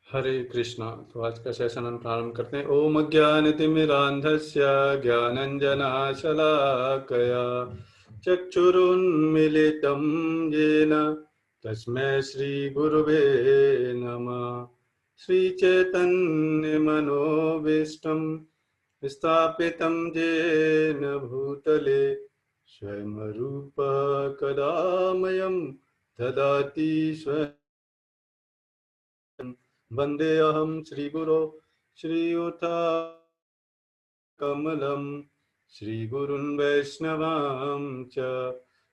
हरे कृष्णा। तो आज का सेशन हम प्रारंभ करते हैं। ओम अज्ञानतिमिरान्धस्य ज्ञानञ्जनशलाकया चक्षुरुन्मीलितं येन तस्मै श्रीगुरुवे नमः। श्रीचैतन्यमनोभीष्टं स्थापितं येन भूतले स्वयं रूपः कदा मह्यं ददाति स्वयं। वन्देऽहं श्रीगुरो श्रीयुतकमलं श्रीगुरुन् वैष्णवां च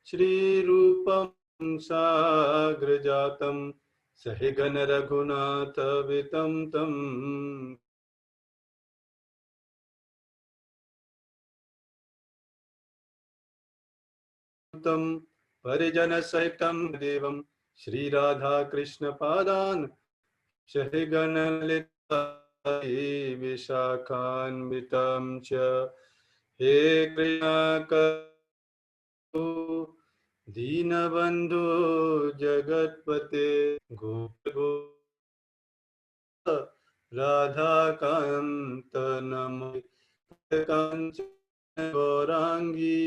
श्रीरूपं साग्रजातं सहिगण रघुनाथवितं तं परिजनसहितं देवं श्रीराधाकृष्णपादान् सहिगणललिता विशाखान्वितं च। हे कृष्ण करो दीनबन्धो जगत्पते गोप राधाकान्त नमोस्तुते। काञ्चन गौरांगी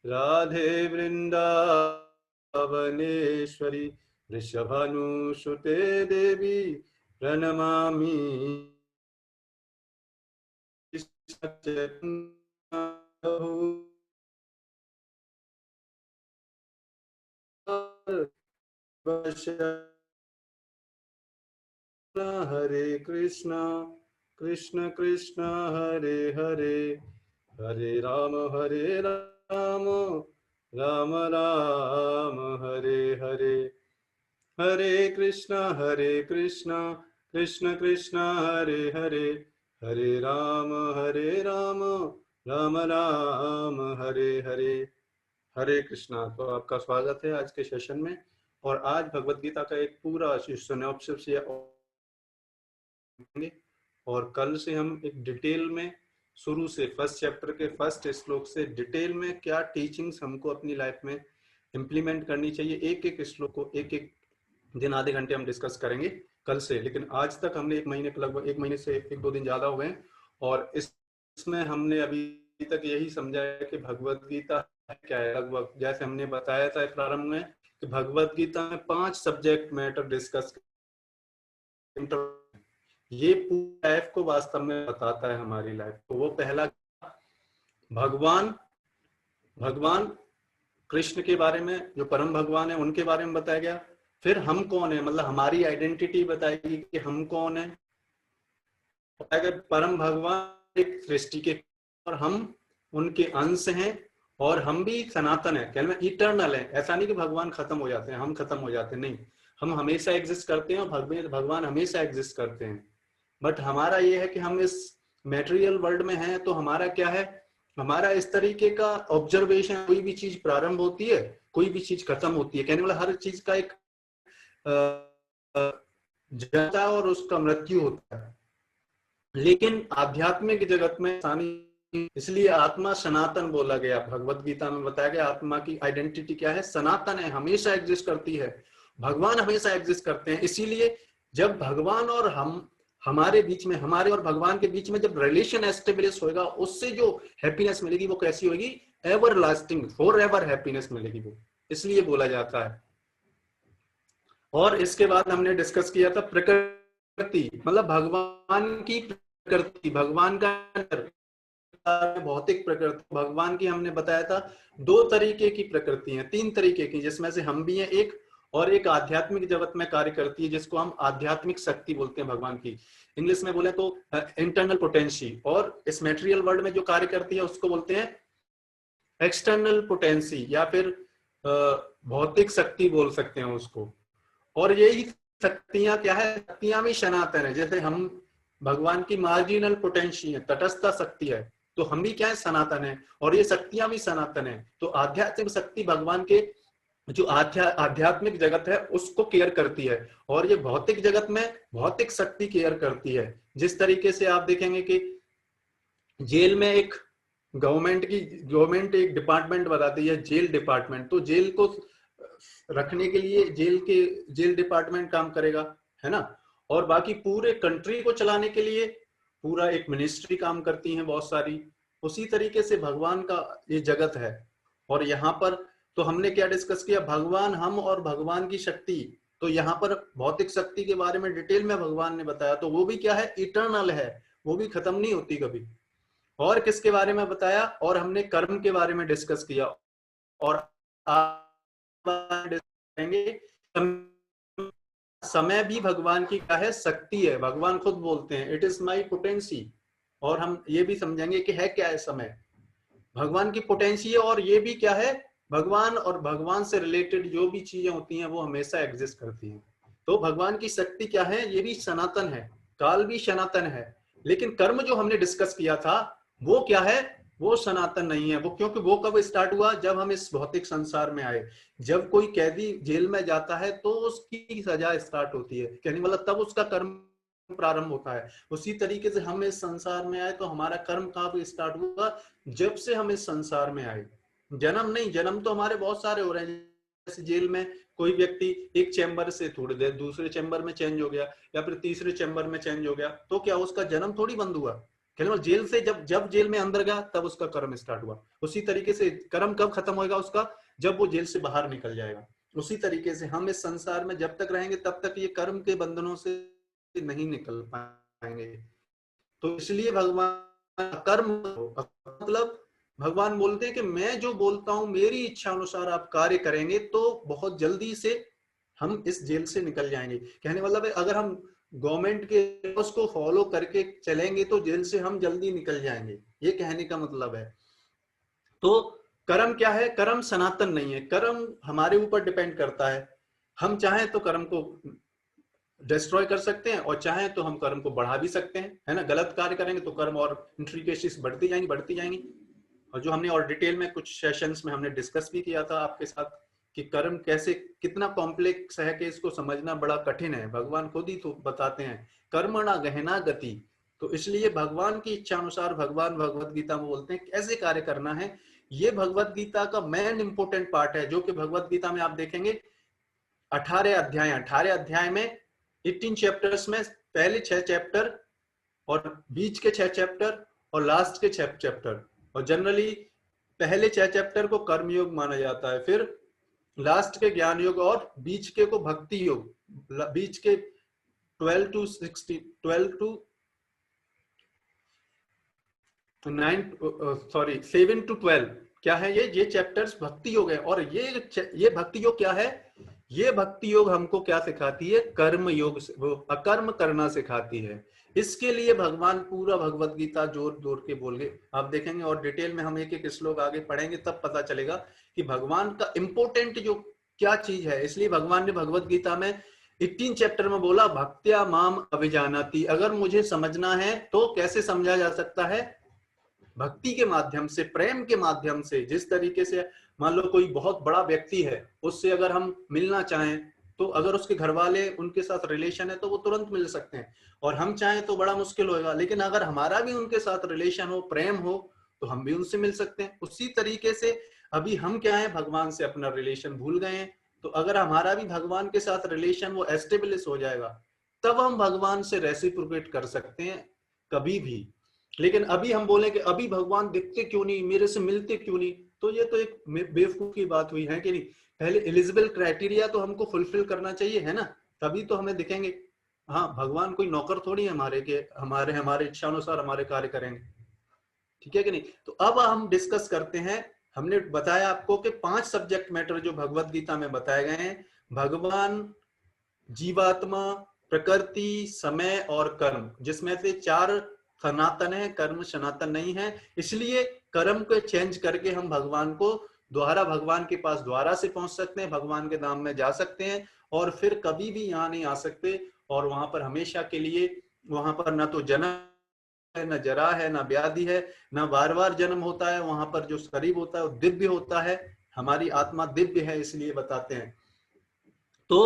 राधे वृन्दावनेश्वरी वृषभानुसुते देवी प्रणमामि। हरे कृष्णा कृष्ण कृष्ण हरे हरे हरे राम राम राम हरे हरे। हरे कृष्णा कृष्ण कृष्ण हरे हरे हरे राम राम राम हरे हरे। हरे कृष्णा। तो आपका स्वागत है आज के सेशन में। और आज भगवत गीता का एक पूरा सिनॉप्सिस और कल से हम एक डिटेल में शुरू से फर्स्ट चैप्टर के फर्स्ट श्लोक से डिटेल में क्या टीचिंग्स हमको अपनी लाइफ में इम्प्लीमेंट करनी चाहिए, एक एक श्लोक को एक एक दिन आधे घंटे हम डिस्कस करेंगे कल से। लेकिन आज तक हमने एक महीने लगभग एक महीने से एक दो दिन ज्यादा हो गए और इसमें हमने अभी तक यही समझा है कि भगवत गीता क्या है। लगभग जैसे हमने बताया था प्रारंभ में कि भगवत गीता में 5 सब्जेक्ट मैटर डिस्कस, ये पूरी लाइफ को वास्तव में बताता है हमारी लाइफ को। वो पहला भगवान कृष्ण के बारे में, जो परम भगवान है उनके बारे में बताया गया। फिर हम कौन है, मतलब हमारी आइडेंटिटी बताएगी कि हम कौन है। अगर परम भगवान एक सृष्टि के और हम उनके अंश हैं और हम भी सनातन है, कहने में इटर्नल है। ऐसा नहीं कि भगवान खत्म हो जाते हैं, हम खत्म हो जाते हैं, नहीं, हम हमेशा एग्जिस्ट करते हैं और भगवान हमेशा एग्जिस्ट करते हैं। बट हमारा ये है कि हम इस मेटेरियल वर्ल्ड में हैं, तो हमारा क्या है, हमारा इस तरीके का ऑब्जर्वेशन, कोई भी चीज प्रारंभ होती है, कोई भी चीज खत्म होती है, कहने वाला हर चीज का एक जन्म और उसका मृत्यु होता है। लेकिन आध्यात्मिक जगत में इसलिए आत्मा सनातन बोला गया। भगवत गीता में बताया गया आत्मा की आइडेंटिटी क्या है, सनातन है, हमेशा एग्जिस्ट करती है। भगवान हमेशा एग्जिस्ट करते हैं। इसीलिए जब भगवान और हमारे बीच में, हमारे और भगवान के बीच में जब रिलेशन एस्टेब्लिश होगा, उससे जो हैप्पीनेस मिलेगी वो कैसी होगी, ever lasting, for ever happiness मिलेगी वो, इसलिए बोला जाता है। और इसके बाद हमने डिस्कस किया था प्रकृति, मतलब भगवान की प्रकृति, भगवान का भौतिक प्रकृति भगवान की हमने बताया था 2 तरीके की प्रकृति है, 3 तरीके की, जिसमें से हम भी हैं एक, और एक आध्यात्मिक जगत में कार्य करती है जिसको हम आध्यात्मिक शक्ति बोलते हैं भगवान की। इंग्लिश में बोले तो इंटरनल पोटेंसी। और इस मेटेरियल वर्ल्ड में जो कार्य करती है उसको बोलते हैं एक्सटर्नल पोटेंसी, या फिर भौतिक शक्ति बोल सकते हैं उसको। और यही शक्तियां क्या है, शक्तियां भी सनातन है। जैसे हम भगवान की मार्जिनल पोटेंसी है, तटस्थ शक्ति है, तो हम भी क्या है, सनातन है, और ये शक्तियां भी सनातन है। तो आध्यात्मिक शक्ति भगवान के जो आध्यात्मिक जगत है उसको केयर करती है, और ये भौतिक जगत में भौतिक शक्ति केयर करती है। जिस तरीके से आप देखेंगे कि जेल में एक गवर्नमेंट एक डिपार्टमेंट बताती है, जेल डिपार्टमेंट, तो जेल को रखने के लिए जेल डिपार्टमेंट काम करेगा, है ना। और बाकी पूरे कंट्री को चलाने के लिए पूरा एक मिनिस्ट्री काम करती है बहुत सारी। उसी तरीके से भगवान का ये जगत है। और यहाँ पर तो हमने क्या डिस्कस किया, भगवान, हम और भगवान की शक्ति। तो यहाँ पर भौतिक शक्ति के बारे में डिटेल में भगवान ने बताया, तो वो भी क्या है, इटर्नल है, वो भी खत्म नहीं होती कभी। और किसके बारे में बताया, और हमने कर्म के बारे में डिस्कस किया। और समय भी भगवान की क्या है, शक्ति है। भगवान खुद बोलते हैं इट इज माई पोटेंसी। और हम ये भी समझेंगे कि है क्या है समय, भगवान की पोटेंसी है। और ये भी क्या है, भगवान और भगवान से रिलेटेड जो भी चीजें होती हैं वो हमेशा एग्जिस्ट करती हैं। तो भगवान की शक्ति क्या है, ये भी सनातन है, काल भी सनातन है। लेकिन कर्म जो हमने डिस्कस किया था वो क्या है, वो सनातन नहीं है। वो क्योंकि वो कब स्टार्ट हुआ, जब हम इस भौतिक संसार में आए। जब कोई कैदी जेल में जाता है तो उसकी सजा स्टार्ट होती है, कहने मतलब तब उसका कर्म प्रारंभ होता है। उसी तरीके से हम इस संसार में आए तो हमारा कर्म कब स्टार्ट हुआ, जब से हम इस संसार में आए। जन्म नहीं, जन्म तो हमारे बहुत सारे हो रहे हैं। जैसे जेल में कोई व्यक्ति एक चैम्बर से थोड़ी देर दूसरे चैम्बर में चेंज हो गया, या फिर तीसरे चैम्बर में चेंज हो गया, तो क्या उसका जन्म थोड़ी बंद हुआ। जेल से जब जब जेल में अंदर गया तब उसका कर्म स्टार्ट हुआ। उसी तरीके से कर्म कब खत्म होगा उसका, जब वो जेल से बाहर निकल जाएगा। उसी तरीके से हम इस संसार में जब तक रहेंगे तब तक ये कर्म के बंधनों से नहीं निकल पाएंगे। तो इसलिए भगवान कर्म मतलब भगवान बोलते हैं कि मैं जो बोलता हूं मेरी इच्छा अनुसार आप कार्य करेंगे तो बहुत जल्दी से हम इस जेल से निकल जाएंगे। कहने मतलब है अगर हम गवर्नमेंट के उसको फॉलो करके चलेंगे तो जेल से हम जल्दी निकल जाएंगे, ये कहने का मतलब है। तो कर्म क्या है, कर्म सनातन नहीं है, कर्म हमारे ऊपर डिपेंड करता है। हम चाहें तो कर्म को डिस्ट्रॉय कर सकते हैं और चाहें तो हम कर्म को बढ़ा भी सकते हैं, है ना। गलत कार्य करेंगे तो कर्म और इंट्रिकेसीज बढ़ती जाएंगी बढ़ती जाएंगी। और जो हमने और डिटेल में कुछ सेशंस में हमने डिस्कस भी किया था आपके साथ कि कर्म कैसे कितना कॉम्प्लेक्स है कि इसको समझना बड़ा कठिन है। भगवान खुद ही तो बताते हैं कर्मणा गहना गति। तो इसलिए भगवान की इच्छा अनुसार भगवान भगवत गीता में बोलते हैं कैसे कार्य करना है। ये भगवत गीता का मेन इंपोर्टेंट पार्ट है, जो कि भगवत गीता में आप देखेंगे 18 अध्याय में 18 चैप्टर्स में पहले 6 चैप्टर और बीच के 6 चैप्टर और लास्ट के 6 चैप्टर। और जनरली पहले 6 चैप्टर को कर्म योग माना जाता है, फिर लास्ट के ज्ञान योग और बीच के को भक्ति योग। बीच के 12 टू 7 टू 12 क्या है, ये चैप्टर्स भक्ति योग है। और ये भक्ति योग क्या है, ये भक्ति योग हमको क्या सिखाती है, कर्म योग, वो अकर्म करना सिखाती है। इसके लिए भगवान पूरा भगवत गीता जोर जोर के बोल गए, आप देखेंगे। और डिटेल में हम एक एक श्लोक आगे पढ़ेंगे तब पता चलेगा कि भगवान का इंपोर्टेंट जो क्या चीज है। इसलिए भगवान ने भगवत गीता में 18 चैप्टर में बोला भक्त्या माम अभिजानाति। अगर मुझे समझना है तो कैसे समझा जा सकता है, भक्ति के माध्यम से, प्रेम के माध्यम से। जिस तरीके से मान लो कोई बहुत बड़ा व्यक्ति है, उससे अगर हम मिलना चाहें तो अगर उसके घर वाले उनके साथ रिलेशन है तो वो तुरंत मिल सकते हैं, और हम चाहें तो बड़ा मुश्किल होगा। लेकिन अगर हमारा भी उनके साथ रिलेशन हो, प्रेम हो, तो हम भी उनसे मिल सकते हैं। उसी तरीके से अभी हम क्या है, भगवान से अपना रिलेशन भूल गए हैं। तो अगर हमारा भी भगवान के साथ रिलेशन वो एस्टेब्लिश हो जाएगा तब हम भगवान से रेसिप्रोकेट कर सकते हैं कभी भी। लेकिन अभी हम बोले कि अभी भगवान दिखते क्यों नहीं, मेरे से मिलते क्यों नहीं, तो ये तो एक बेवकूफ की बात हुई है कि नहीं। पहले एलिजिबल क्राइटेरिया तो हमको फुलफिल करना चाहिए, है ना, तभी तो हमें दिखेंगे। हाँ, भगवान कोई नौकर थोड़ी है हमारे के हमारे हमारे इच्छा अनुसार हमारे कार्य करेंगे, ठीक है कि नहीं। तो अब हम डिस्कस करते हैं। हमने बताया आपको कि 5 सब्जेक्ट मैटर जो भगवत गीता में बताए गए हैं, भगवान, जीवात्मा, प्रकृति, समय और कर्म, जिसमें से 4 सनातन है, कर्म सनातन नहीं है। इसलिए कर्म को चेंज करके हम भगवान को द्वारा भगवान के पास द्वारा से पहुंच सकते हैं, भगवान के धाम में जा सकते हैं, और फिर कभी भी यहाँ नहीं आ सकते। और वहां पर हमेशा के लिए, वहां पर ना तो जन्म है, न जरा है, न व्याधि है, न बार बार जन्म होता है। वहां पर जो शरीर होता है वो दिव्य होता है, हमारी आत्मा दिव्य है, इसलिए बताते हैं। तो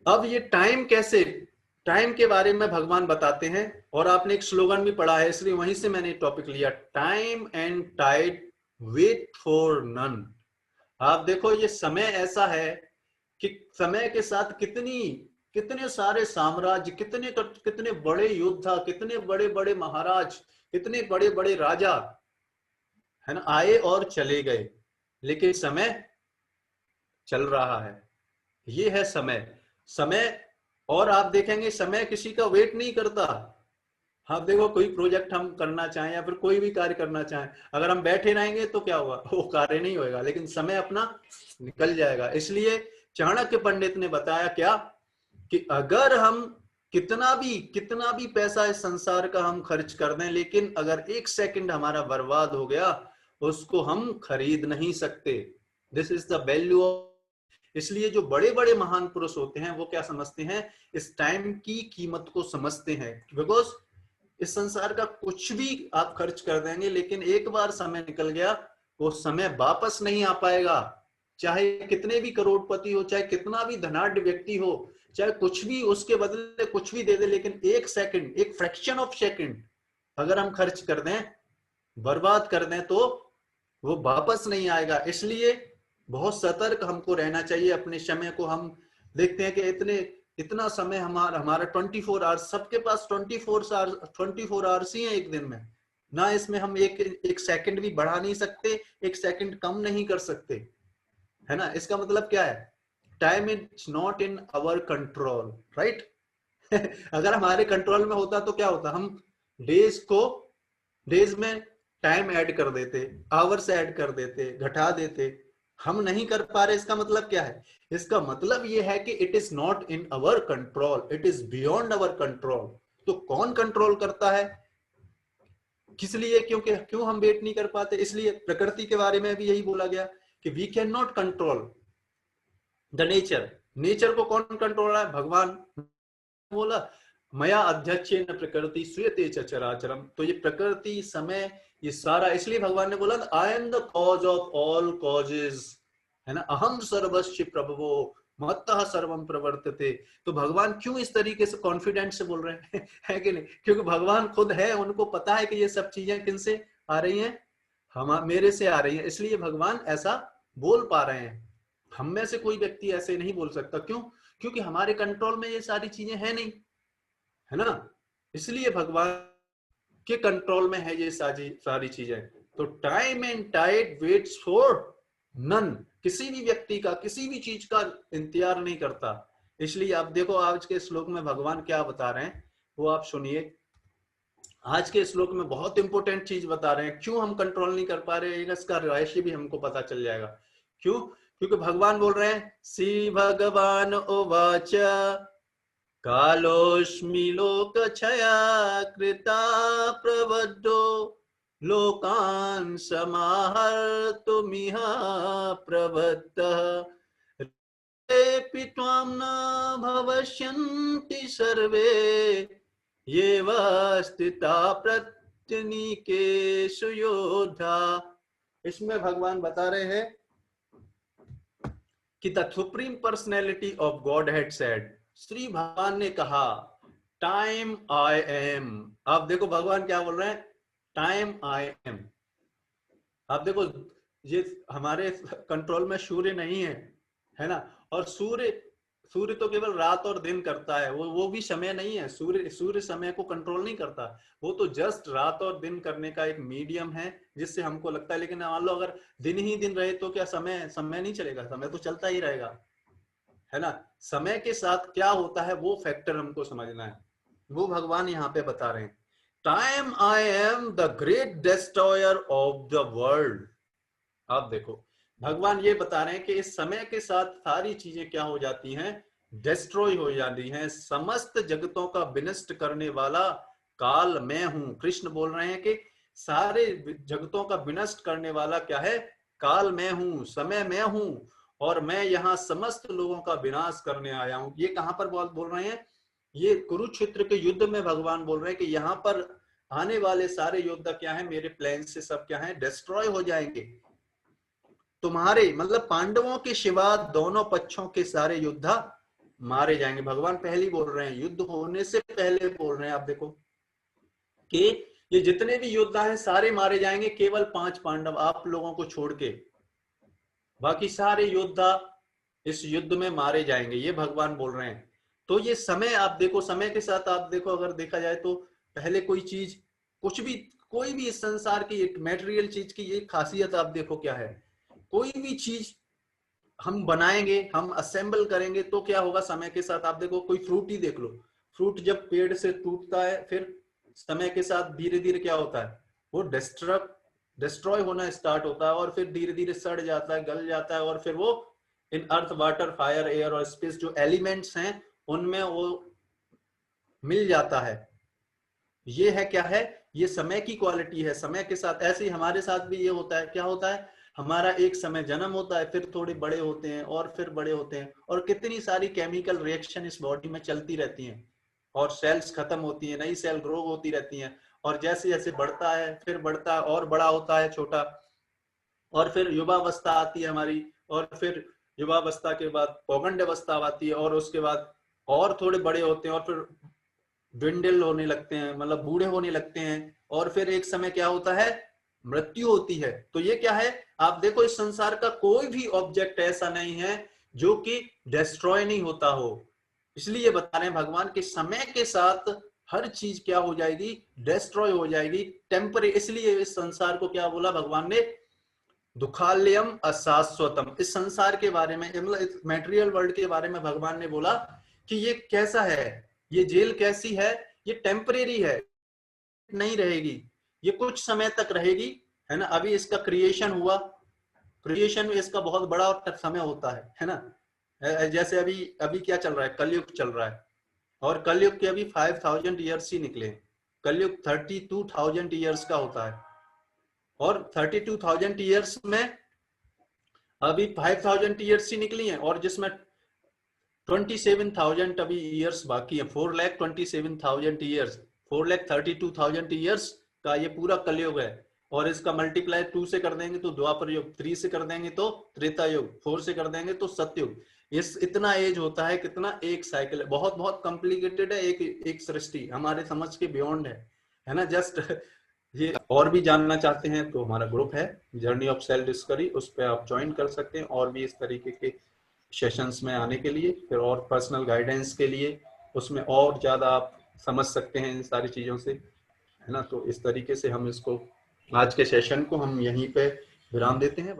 अब ये टाइम कैसे, टाइम के बारे में भगवान बताते हैं। और आपने एक स्लोगन भी पढ़ा है, इसलिए वहीं से मैंने टॉपिक लिया, time and tide wait for none. आप देखो ये समय ऐसा है कि समय के साथ कितनी कितने सारे साम्राज्य, कितने कितने बड़े योद्धा, कितने बड़े बड़े महाराज, कितने बड़े बड़े राजा, है ना, आए और चले गए, लेकिन समय चल रहा है। ये है समय। समय, और आप देखेंगे समय किसी का वेट नहीं करता। आप देखो कोई प्रोजेक्ट हम करना चाहें या फिर कोई भी कार्य करना चाहें, अगर हम बैठे रहेंगे तो क्या होगा, वो कार्य नहीं होगा, लेकिन समय अपना निकल जाएगा। इसलिए चाणक्य पंडित ने बताया क्या, कि अगर हम कितना भी पैसा इस संसार का हम खर्च कर दें, लेकिन अगर एक सेकंड हमारा बर्बाद हो गया, उसको हम खरीद नहीं सकते। This is the value of. इसलिए जो बड़े बड़े महान पुरुष होते हैं वो क्या समझते हैं, इस टाइम की कीमत को समझते हैं। बिकॉज इस संसार का कुछ भी आप खर्च कर देंगे, लेकिन एक बार समय निकल गया, वो समय वापस नहीं आ पाएगा। चाहे कितने भी करोड़पति हो, चाहे कितना भी धनाढ्य व्यक्ति हो, चाहे कुछ भी उसके बदले कुछ भी दे दे, लेकिन एक सेकंड, एक फ्रैक्शन ऑफ सेकंड अगर हम खर्च कर दें, बर्बाद कर दें, तो वो वापस नहीं आएगा। इसलिए बहुत सतर्क हमको रहना चाहिए अपने समय को। हम देखते हैं कि इतना समय हमारा 24 आवर्स, सबके पास 24 आवर्स ही है एक दिन में ना। इसमें हम एक सेकंड भी बढ़ा नहीं सकते, एक सेकंड कम नहीं कर सकते, है ना। इसका मतलब क्या है, time is not in our control, right. अगर हमारे कंट्रोल में होता तो क्या होता, हम डेज में टाइम ऐड कर देते, आवर्स ऐड कर देते, घटा देते। हम नहीं कर पा रहे, इसका मतलब क्या है, इसका मतलब यह है कि it is not in our control, it is beyond our control. तो कौन कंट्रोल करता है, किस लिए, क्योंकि क्यों हम वेट नहीं कर पाते। इसलिए प्रकृति के बारे में भी यही बोला गया कि we can not control the nature. Nature को कौन कंट्रोल है, भगवान बोला, मया अध्यक्षेन प्रकृति श्रूयते च चराचरम। तो ये प्रकृति, समय, ये सारा, इसलिए भगवान ने बोला I am the cause of all causes, है ना, अहम सर्वस्व प्रभवो मत्तः सर्वम प्रवर्तते। तो भगवान क्यों इस तरीके से कॉन्फिडेंट से बोल रहे हैं, है कि नहीं, क्योंकि भगवान खुद है, उनको पता है कि ये सब चीजें किनसे आ रही हैं, हम मेरे से आ रही हैं। इसलिए भगवान ऐसा बोल पा रहे हैं। हम में से कोई व्यक्ति ऐसे नहीं बोल सकता। क्यों, क्योंकि हमारे कंट्रोल में ये सारी चीजें हैं नहीं, है ना। इसलिए भगवान के कंट्रोल में है ये सारी चीजें। तो time and tide waits for none. किसी भी व्यक्ति का, किसी भी चीज का इंतजार नहीं करता। इसलिए आप देखो आज के श्लोक में भगवान क्या बता रहे हैं, वो आप सुनिए। आज के श्लोक में बहुत इंपॉर्टेंट चीज बता रहे हैं। क्यों हम कंट्रोल नहीं कर पा रहे हैं, इसका रहस्य भी हमको पता चल जाएगा। क्यों, क्योंकि भगवान बोल रहे हैं, श्री भगवान उवाच कालोस्मि लोकक्षया कृता प्रबद्धो लोकान् समाहर्तुमिह प्रबद्धः तेऽपि त्वां न भविष्यन्ति सर्वे येव स्थिता प्रत्यनीकेषु योधा। इसमें भगवान बता रहे हैं कि the supreme personality of God had said, Shri भगवान ने कहा, टाइम आई एम। आप देखो भगवान क्या बोल रहे हैं, टाइम आई एम। आप देखो ये हमारे कंट्रोल में सूर्य नहीं है ना। और सूर्य तो केवल रात और दिन करता है, वो भी समय नहीं है। सूर्य समय को कंट्रोल नहीं करता, वो तो जस्ट रात और दिन करने का एक मीडियम है जिससे हमको लगता है। लेकिन मान लो अगर दिन ही दिन रहे तो क्या समय नहीं चलेगा, समय तो चलता ही रहेगा, है ना। समय के साथ क्या होता है वो फैक्टर हमको समझना है, वो भगवान यहाँ पे बता रहे हैं। Time I am the great destroyer of the world. आप देखो भगवान ये बता रहे हैं कि इस समय के साथ सारी चीजें क्या हो जाती हैं, डिस्ट्रॉय हो जाती हैं। समस्त जगतों का विनष्ट करने वाला काल मैं हूं। कृष्ण बोल रहे हैं कि सारे जगतों का विनष्ट करने वाला क्या है, काल मैं हूं, समय मैं हूं, और मैं यहाँ समस्त लोगों का विनाश करने आया हूं। ये कहां पर बोल रहे हैं, ये कुरुक्षेत्र के युद्ध में भगवान बोल रहे हैं कि यहाँ पर आने वाले सारे योद्धा क्या है, मेरे प्लान से सब क्या है, डिस्ट्रॉय हो जाएंगे। तुम्हारे मतलब पांडवों के सिवा दोनों पक्षों के सारे योद्धा मारे जाएंगे। भगवान पहले ही बोल रहे हैं, युद्ध होने से पहले बोल रहे हैं। आप देखो कि ये जितने भी योद्धा हैं सारे मारे जाएंगे, केवल 5 पांडव आप लोगों को छोड़ के, बाकी सारे योद्धा इस युद्ध में मारे जाएंगे। ये भगवान बोल रहे हैं। तो ये समय आप देखो, समय के साथ आप देखो, अगर देखा जाए तो पहले कोई चीज, कुछ भी, कोई भी इस संसार की एक मटेरियल चीज की ये खासियत आप देखो क्या है, कोई भी चीज हम बनाएंगे, हम असेंबल करेंगे तो क्या होगा समय के साथ। आप देखो कोई फ्रूट ही देख लो, फ्रूट जब पेड़ से टूटता है फिर समय के साथ धीरे धीरे क्या होता है, वो डिस्ट्रॉय होना स्टार्ट होता है और फिर धीरे धीरे सड़ जाता है, गल जाता है, और फिर वो इन अर्थ वाटर फायर एयर और स्पेस जो एलिमेंट्स हैं उनमें वो मिल जाता है। ये है क्या है, ये समय की क्वालिटी है। समय के साथ ऐसे ही हमारे साथ भी ये होता है, क्या होता है, हमारा एक समय जन्म होता है, फिर थोड़े बड़े होते हैं और फिर बड़े होते हैं, और कितनी सारी केमिकल रिएक्शन इस बॉडी में चलती रहती हैं, और सेल्स खत्म होती हैं, नई सेल ग्रो होती रहती हैं, और जैसे जैसे बढ़ता है फिर बढ़ता है और बड़ा होता है छोटा, और फिर युवावस्था आती है हमारी, और फिर युवावस्था के बाद पौगंड अवस्था आती है, और उसके बाद और थोड़े बड़े होते हैं और फिर dwindle होने लगते हैं, मतलब बूढ़े होने लगते हैं, और फिर एक समय क्या होता है, मृत्यु होती है। तो ये क्या है, आप देखो इस संसार का कोई भी ऑब्जेक्ट ऐसा नहीं है जो कि डिस्ट्रॉय नहीं होता हो। इसलिए बता रहे हैं भगवान के समय के साथ हर चीज क्या हो जाएगी, डिस्ट्रॉय हो जाएगी, टेम्परे। इसलिए इस संसार को क्या बोला भगवान ने, दुखालयम अशाश्वतम। इस संसार के बारे में, मतलब मेटेरियल वर्ल्ड के बारे में भगवान ने बोला कि ये कैसा है, ये जेल कैसी है, ये टेम्परेरी है, नहीं रहेगी, ये कुछ समय तक रहेगी, है ना। अभी इसका क्रिएशन हुआ, क्रिएशन में इसका बहुत बड़ा समय होता है ना। जैसे अभी अभी क्या चल रहा है, कलयुग चल रहा है, और कलयुग के अभी 5000 ईयर्स ही निकले। कलयुग 32,000 ईयर्स का होता है, और 32,000 ईयर्स में अभी 5000 ईयर्स ही निकली हैं, और जिसमें 27,000 अभी ईयर्स बाकी है, 4,27,000 ईयर्स, 4,32,000 ईयर्स का ये पूरा कलयुग है। और इसका मल्टीप्लाई 2 से कर देंगे तो द्वापर युग, 3 से कर देंगे तो त्रेता युग, 4 से कर देंगे तो सतयुग। इस इतना एज होता है, कितना, एक साइकिल है, बहुत बहुत कॉम्प्लिकेटेड है, एक सृष्टि हमारे समझ के बियॉन्ड है ना। जस्ट ये और भी जानना चाहते हैं तो हमारा ग्रुप है जर्नी ऑफ सेल्फ डिस्कवरी, उस पर आप ज्वाइन कर सकते हैं, और भी इस तरीके के सेशंस में आने के लिए, फिर और पर्सनल गाइडेंस के लिए, उसमें और ज़्यादा आप समझ सकते हैं इन सारी चीज़ों से, है ना। तो इस तरीके से हम इसको, आज के सेशन को हम यहीं पे विराम देते हैं।